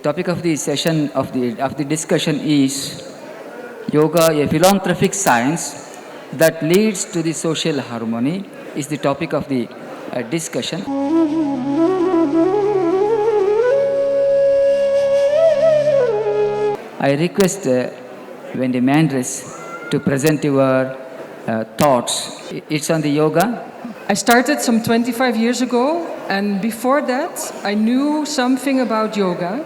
topic of the session of the discussion is Yoga, a philanthropic science that leads to the social harmony, is the topic of the discussion. I request Wendy Mandris to present your thoughts. It's on the yoga. I started some 25 years ago, and before that I knew something about yoga,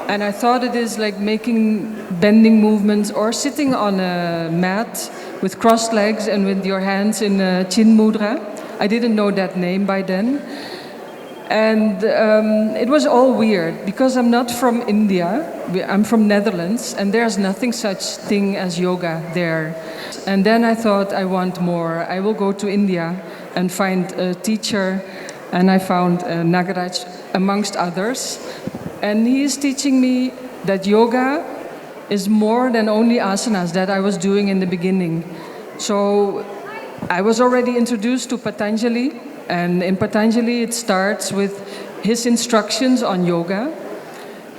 and I thought it is like making bending movements or sitting on a mat with crossed legs and with your hands in a chin mudra. I didn't know that name by then, and it was all weird because I'm not from India, I'm from Netherlands, and there's nothing such thing as yoga there. And then I thought, I want more. I will go to India and find a teacher, and I found Nagaraj amongst others, and he is teaching me that yoga is more than only asanas that I was doing in the beginning. So I was already introduced to Patanjali, and in Patanjali it starts with his instructions on yoga.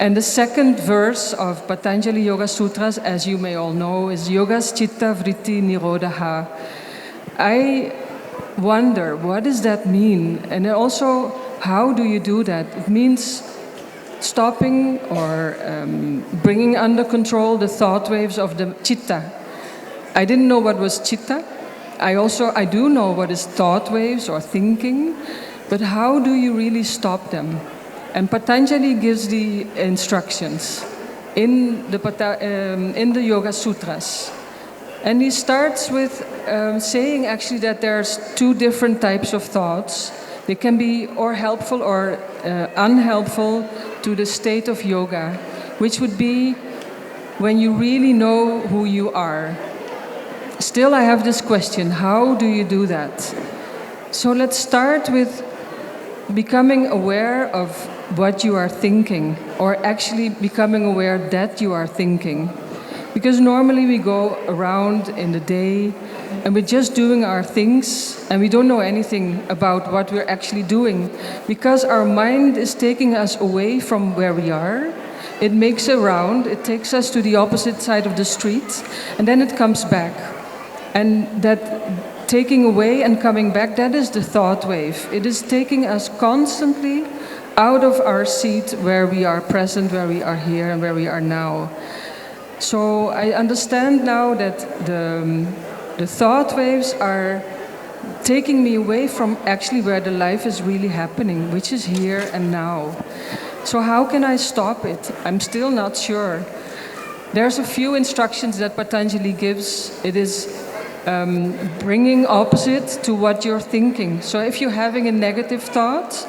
And the second verse of Patanjali Yoga Sutras, as you may all know, is Yogas Chitta Vritti Nirodha. I wonder, what does that mean? And also, how do you do that? It means stopping or bringing under control the thought waves of the chitta. I didn't know what was chitta. I do know what is thought waves or thinking, but how do you really stop them? And Patanjali gives the instructions in the Yoga Sutras. And he starts with saying actually that there's two different types of thoughts. They can be or helpful or unhelpful to the state of yoga, which would be when you really know who you are. Still, I have this question, how do you do that? So let's start with becoming aware of what you are thinking, or actually becoming aware that you are thinking. Because normally we go around in the day and we're just doing our things and we don't know anything about what we're actually doing, because our mind is taking us away from where we are. It makes a round, it takes us to the opposite side of the street, and then it comes back. And that taking away and coming back, that is the thought wave. It is taking us constantly out of our seat where we are present, where we are here, and where we are now. So I understand now that the thought waves are taking me away from actually where the life is really happening, which is here and now. So how can I stop it? I'm still not sure. There's a few instructions that Patanjali gives. It is bringing opposite to what you're thinking. So if you're having a negative thought,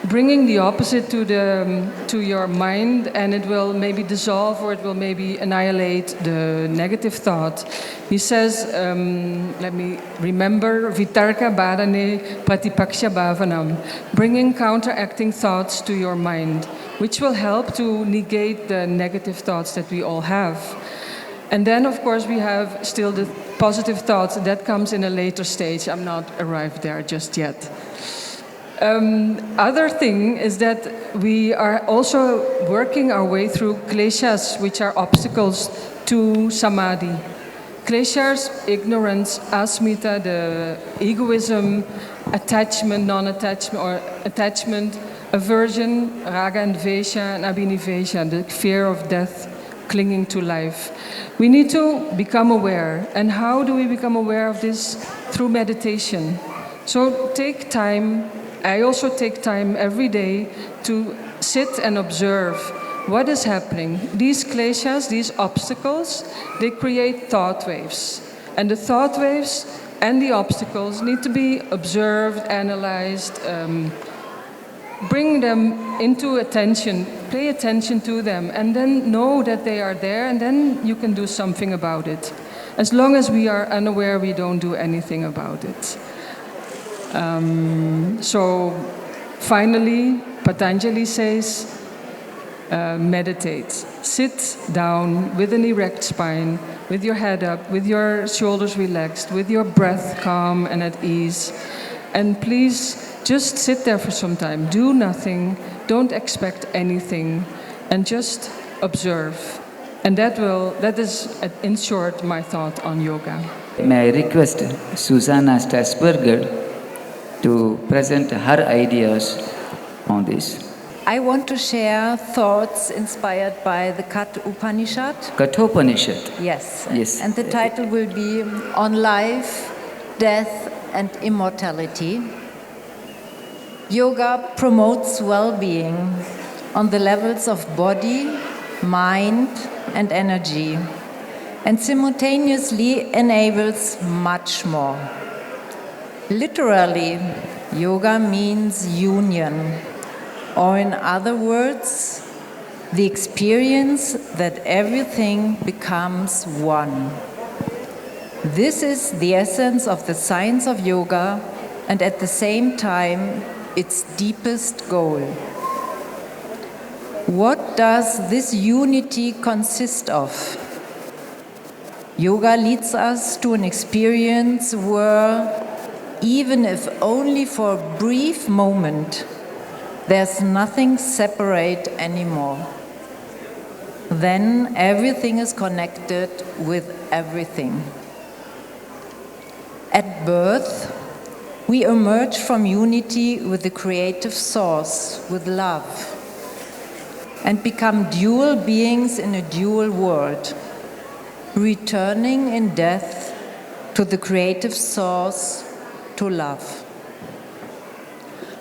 bringing the opposite to your mind, and it will maybe dissolve or it will maybe annihilate the negative thought. He says, let me remember, vitarka bharane pratipaksha bhavanam, bringing counteracting thoughts to your mind, which will help to negate the negative thoughts that we all have. And then, of course, we have still the positive thoughts. That comes in a later stage. I'm not arrived there just yet. Other thing is that we are also working our way through kleshas, which are obstacles to samadhi. Kleshas, ignorance, asmita, the egoism, attachment, non-attachment, or attachment, aversion, raga and dvesha, and abhinivesha, the fear of death, clinging to life. We need to become aware. And how do we become aware of this? Through meditation. So take time. I also take time every day to sit and observe what is happening. These kleshas, these obstacles, they create thought waves. And the thought waves and the obstacles need to be observed, analyzed, bring them into attention, pay attention to them, and then know that they are there, and then you can do something about it. As long as we are unaware, we don't do anything about it. So finally, Patanjali says, meditate. Sit down with an erect spine, with your head up, with your shoulders relaxed, with your breath calm and at ease. And please just sit there for some time. Do nothing. Don't expect anything. and just observe. And that is, in short, my thought on yoga. May I request Susanna Strasberger to present her ideas on this. I want to share thoughts inspired by the Katha Upanishad. Kathopanishad. Yes. Yes. And the title will be On Life, Death and Immortality. Yoga promotes well-being on the levels of body, mind, and energy, and simultaneously enables much more. Literally, yoga means union, or in other words, the experience that everything becomes one. This is the essence of the science of yoga, and at the same time, its deepest goal. What does this unity consist of? Yoga leads us to an experience where, even if only for a brief moment, there's nothing separate anymore. Then everything is connected with everything. At birth, we emerge from unity with the creative source, with love, and become dual beings in a dual world, returning in death to the creative source, to love.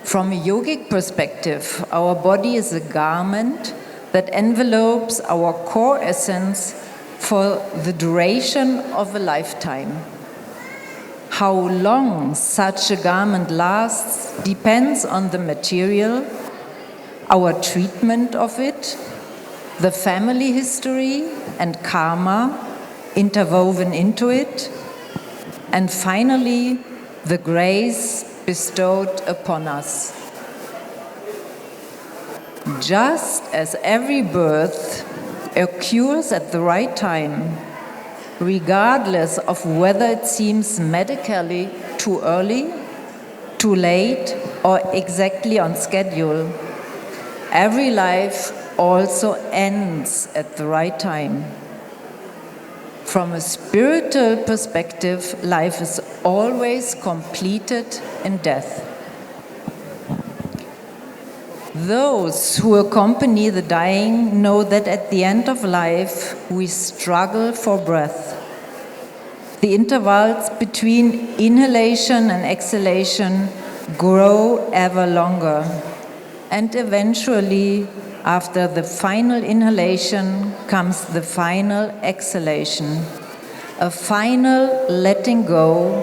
From a yogic perspective, our body is a garment that envelopes our core essence for the duration of a lifetime. How long such a garment lasts depends on the material, our treatment of it, the family history and karma interwoven into it, and finally, the grace bestowed upon us. Just as every birth occurs at the right time, regardless of whether it seems medically too early, too late, or exactly on schedule, every life also ends at the right time. From a spiritual perspective, life is always completed in death. Those who accompany the dying know that at the end of life, we struggle for breath. The intervals between inhalation and exhalation grow ever longer. And eventually, after the final inhalation comes the final exhalation, a final letting go,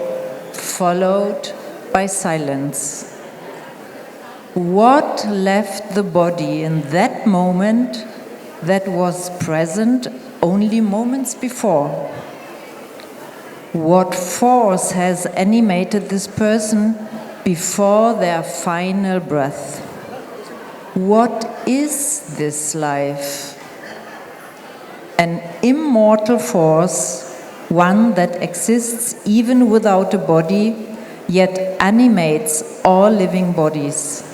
followed by silence. What left the body in that moment that was present only moments before? What force has animated this person before their final breath? What is this life? An immortal force, one that exists even without a body, yet animates all living bodies.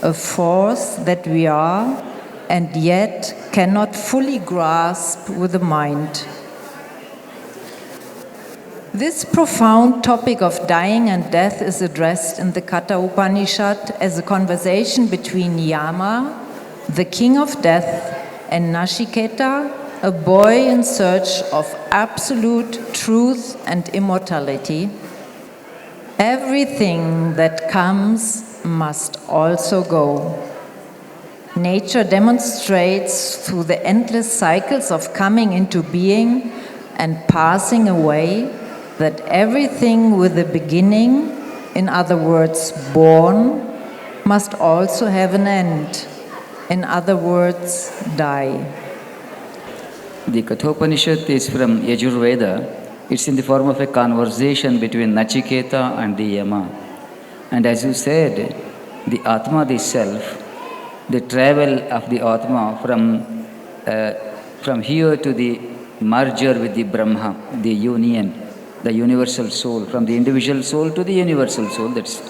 A force that we are and yet cannot fully grasp with the mind. This profound topic of dying and death is addressed in the Katha Upanishad as a conversation between Yama, the king of death, and Nachiketa, a boy in search of absolute truth and immortality. Everything that comes must also go. Nature demonstrates through the endless cycles of coming into being and passing away that everything with a beginning, in other words, born, must also have an end, in other words, die. The Kathopanishad is from Yajurveda. It's in the form of a conversation between Nachiketa and the Yama. And as you said, the Atma, the self, the travel of the Atma from here to the merger with the Brahma, the union, the universal soul, from the individual soul to the universal soul. This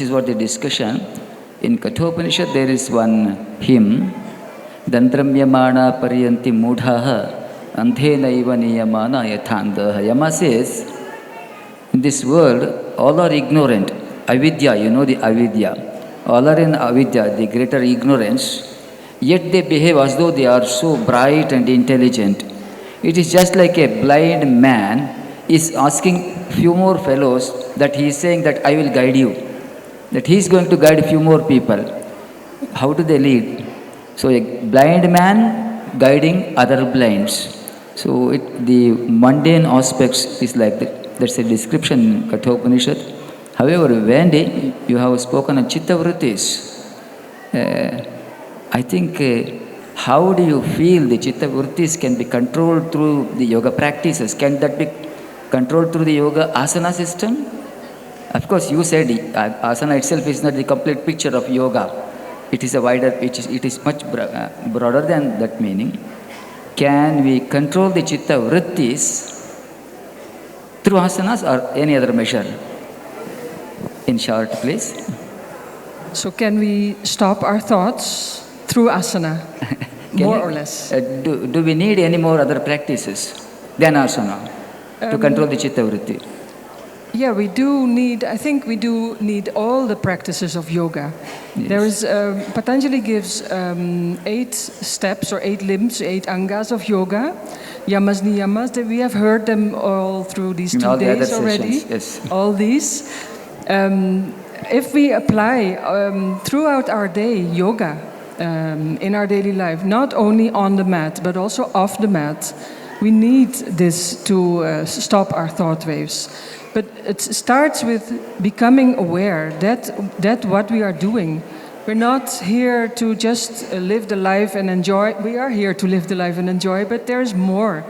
is what the discussion. In Kathopanishad there is one hymn, Dandramyamana pariyanti mudhaha andhenaiva niyamana yathandaha. Yama says, in this world, all are ignorant. Avidya, you know the avidya. All are in avidya, the greater ignorance. Yet they behave as though they are so bright and intelligent. It is just like a blind man is asking few more fellows that he is saying that I will guide you. That he is going to guide few more people. How do they lead? So a blind man guiding other blinds. So the mundane aspects is like that. That's a description in Kathopanishad. However, when you have spoken of Chitta Vrittis, I think how do you feel the Chitta Vrittis can be controlled through the yoga practices? Can that be controlled through the yoga asana system? Of course, you said asana itself is not the complete picture of yoga. It is a wider, it is much broader than that meaning. Can we control the Chitta Vrittis through asanas or any other measure? In short, please. So can we stop our thoughts through asana, more or less? Do we need any more other practices than asana to control the Chitta Vritti? Yeah, we do need, I think we do need all the practices of yoga. Yes. There is, Patanjali gives 8 steps or 8 limbs, 8 angas of yoga, yamas, niyamas, that we have heard them all through these 2 days already. Yes. All these. If we apply throughout our day yoga in our daily life, not only on the mat, but also off the mat, we need this to stop our thought waves. But it starts with becoming aware that what we are doing. We're not here to just live the life and enjoy. We are here to live the life and enjoy, but there's more.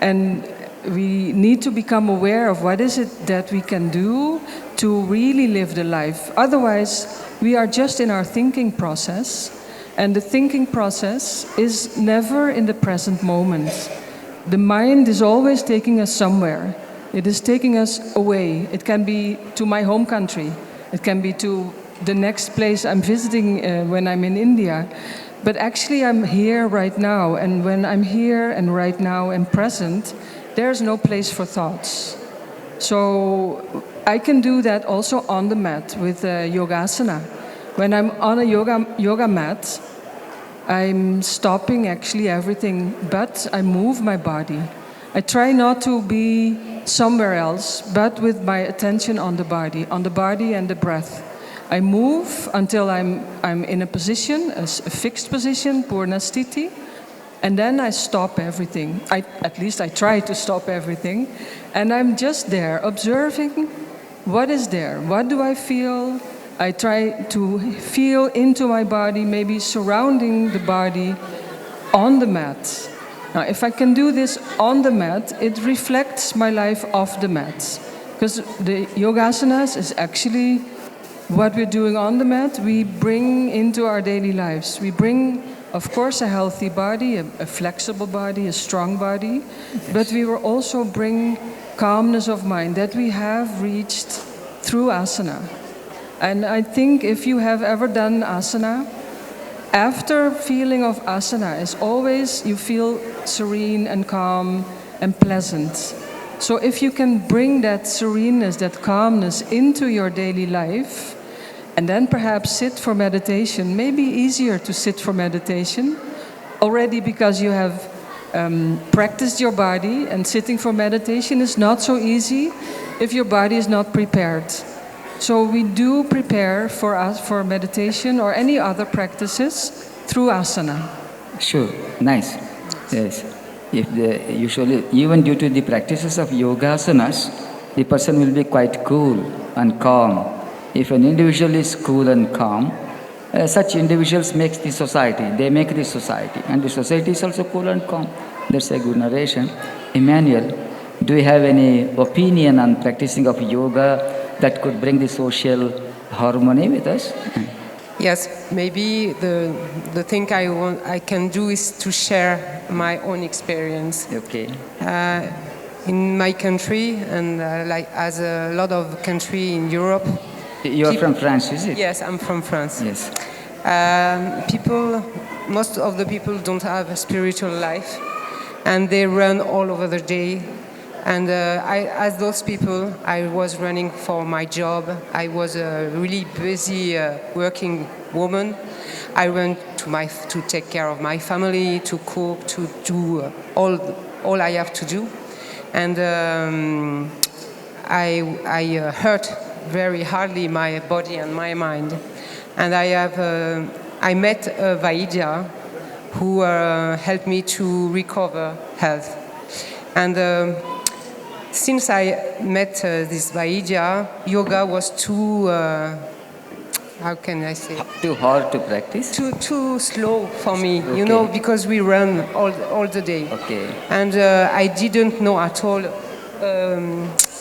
And we need to become aware of what is it that we can do to really live the life. Otherwise, we are just in our thinking process, and the thinking process is never in the present moment. The mind is always taking us somewhere. It is taking us away. It can be to my home country. It can be to the next place I'm visiting when I'm in India. But actually I'm here right now, and when I'm here and right now and present, there's no place for thoughts. So I can do that also on the mat with yogasana. When I'm on a yoga mat, I'm stopping actually everything, but I move my body. I try not to be somewhere else, but with my attention on the body and the breath. I move until I'm in a position, a fixed position, purna sthiti, and then I stop everything. At least I try to stop everything, and I'm just there, observing what is there, what do I feel. I try to feel into my body, maybe surrounding the body on the mat. Now, if I can do this on the mat, it reflects my life off the mat. Because the yogasanas is actually what we're doing on the mat, we bring into our daily lives. We bring, of course, a healthy body, a flexible body, a strong body, but we will also bring calmness of mind that we have reached through asana. And I think if you have ever done asana, after feeling of asana is always you feel serene and calm and pleasant. So if you can bring that sereneness, that calmness into your daily life, and then perhaps sit for meditation, maybe easier to sit for meditation, already because you have practiced your body, and sitting for meditation is not so easy if your body is not prepared. So we do prepare for meditation or any other practices through asana. Sure, nice. Yes. Usually, even due to the practices of yogasanas, the person will be quite cool and calm. If an individual is cool and calm, such individuals make the society. They make the society, and the society is also cool and calm. That's a good narration. Emmanuel, do you have any opinion on practicing of yoga that could bring the social harmony with us? Yes, maybe the thing I can do is to share my own experience. Okay. In my country, and like as a lot of country in Europe. You are from France, is it? Yes, I'm from France. Yes. People most of the people don't have a spiritual life, and they run all over the day. And as those people, I was running for my job. I was a really busy working woman. I ran to take care of my family, to cook, to do all I have to do. And I hurt very hardly my body and my mind. And I met a Vaidya who helped me to recover health. And since I met this Vaidya, yoga was too, how can I say? Too hard to practice? Too slow for me, Okay. you know, because we run all the day. Okay. And I didn't know at all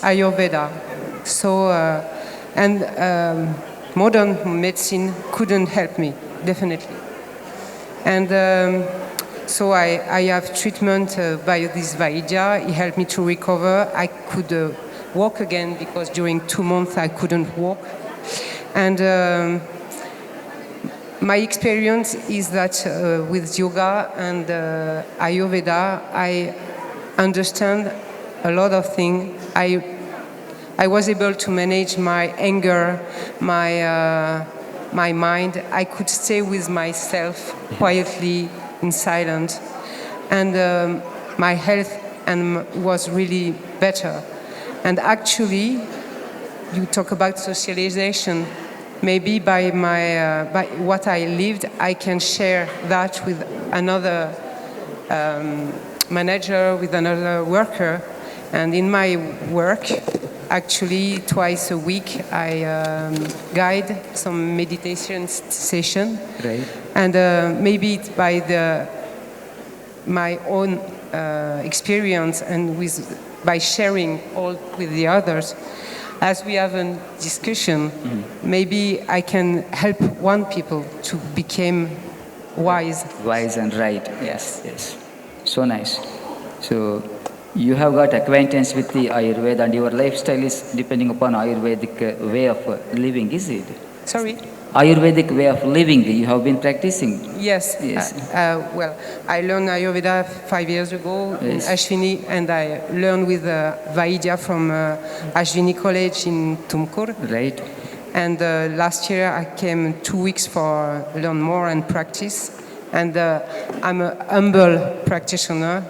Ayurveda. So, modern medicine couldn't help me, definitely. And so I have treatment by this Vaidya. He helped me to recover. I could walk again because during 2 months I couldn't walk. And my experience is that with yoga and Ayurveda, I understand a lot of things. I was able to manage my anger, my mind. I could stay with myself quietly in silence, and my health was really better. And actually, you talk about socialization. Maybe by what I lived, I can share that with another manager, with another worker. And in my work, actually, twice a week, I guide some meditation session. Right. And maybe it's by my own experience and by sharing all with the others, as we have a discussion, maybe I can help one people to become wise. Wise and right. Yes, yes. So nice. So you have got acquaintance with the Ayurveda, and your lifestyle is depending upon Ayurvedic way of living, is it? Sorry? Ayurvedic way of living you have been practicing? Yes. Yes. Well, I learned Ayurveda 5 years ago in Yes. Ashwini, and I learned with Vaidya from Ashwini College in Tumkur. Right. And last year I came 2 weeks for learn more and practice. And I'm a humble practitioner.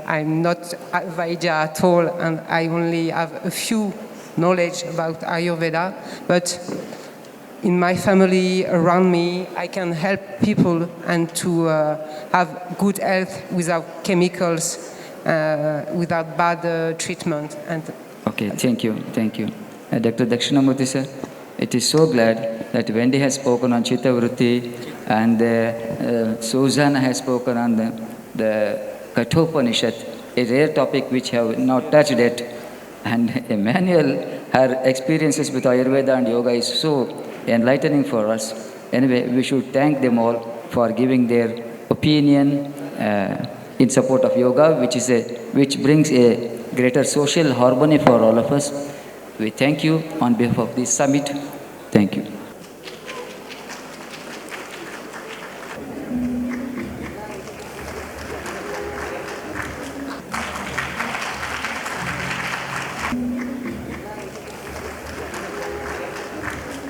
I'm not a Vaidya at all, and I only have a few knowledge about Ayurveda. But in my family, around me, I can help people and to have good health without chemicals, without bad treatment. And Okay, thank you, thank you. Dr. Dakshinamurthy sir, it is so glad that Wendy has spoken on Chitta Vritti, and Susanna has spoken on the Kathopanishad, a rare topic which have not touched it. And Emmanuel, her experiences with Ayurveda and yoga is so enlightening for us. Anyway, we should thank them all for giving their opinion in support of yoga, which brings a greater social harmony for all of us. We thank you on behalf of this summit. Thank you.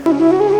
Thank you.